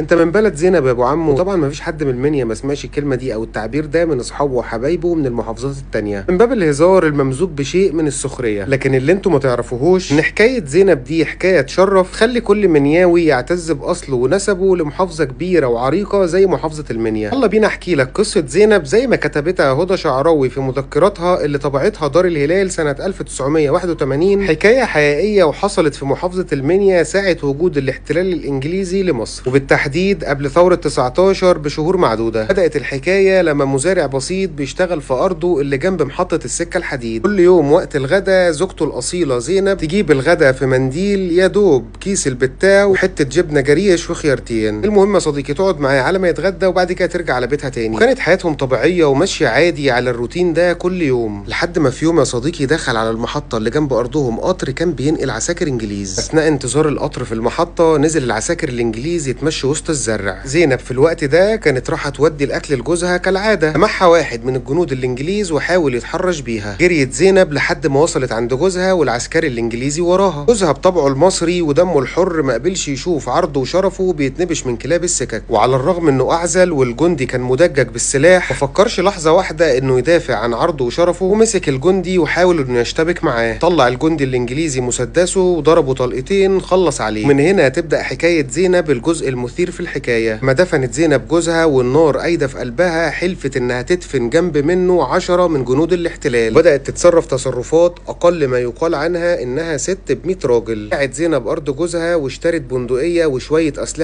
انت من بلد زينب يا ابو عمو، وطبعا ما فيش حد من المنيا ما سمعش الكلمه دي او التعبير ده من اصحابه وحبايبه من المحافظات التانية، من باب الهزار الممزوج بشيء من السخريه. لكن اللي انتوا ما تعرفوهوش ان حكايه زينب دي حكايه تشرف، تخلي كل منياوي يعتز باصله ونسبه لمحافظه كبيره وعريقه زي محافظه المنيا. يلا بينا احكي لك قصه زينب زي ما كتبتها هدى شعراوي في مذكراتها اللي طبعتها دار الهلال سنه 1981. حكايه حقيقيه وحصلت في محافظه المنيا ساعه وجود الاحتلال الانجليزي لمصر، وبالتحديد قبل ثورة 19 بشهور معدودة. بدأت الحكاية لما مزارع بسيط بيشتغل في أرضه اللي جنب محطة السكة الحديد. كل يوم وقت الغدا زوجته الأصيلة زينب تجيب الغدا في منديل يا دوب كيس البتاع وحتة جبنة جريش وخيارتين. المهم يا صديقي تقعد معاه على ما يتغدى وبعد كده ترجع على بيتها تاني. وكانت حياتهم طبيعية وماشية عادي على الروتين ده كل يوم، لحد ما في يوم يا صديقي دخل على المحطة اللي جنب أرضهم قطر كان بينقل عساكر إنجليز. أثناء انتظار القطر في المحطة نزل العساكر الإنجليز يتمشوا وسط الزرع. زينب في الوقت ده كانت رايحه تودي الاكل لجوزها كالعاده، سمعها واحد من الجنود الانجليز وحاول يتحرش بيها. جريت زينب لحد ما وصلت عند جوزها والعسكري الانجليزي وراها. جوزها بطبعه المصري ودمه الحر ما قبلش يشوف عرضه وشرفه بيتنبش من كلاب السكك، وعلى الرغم انه اعزل والجندي كان مدجج بالسلاح ما فكرش لحظه واحده انه يدافع عن عرضه وشرفه، ومسك الجندي وحاول انه يشتبك معاه. طلع الجندي الانجليزي مسدسه وضربه طلقتين خلص عليه. من هنا تبدا حكايه زينب الجزء المثير في الحكايه. ما دفنت زينب جوزها والنار قايده في قلبها، حلفت انها تدفن جنب منه 10 من جنود الاحتلال. بدات تتصرف تصرفات اقل ما يقال عنها انها ست ب100 راجل. قعدت زينب ارض جوزها واشترت بندقيه وشويه اسلحه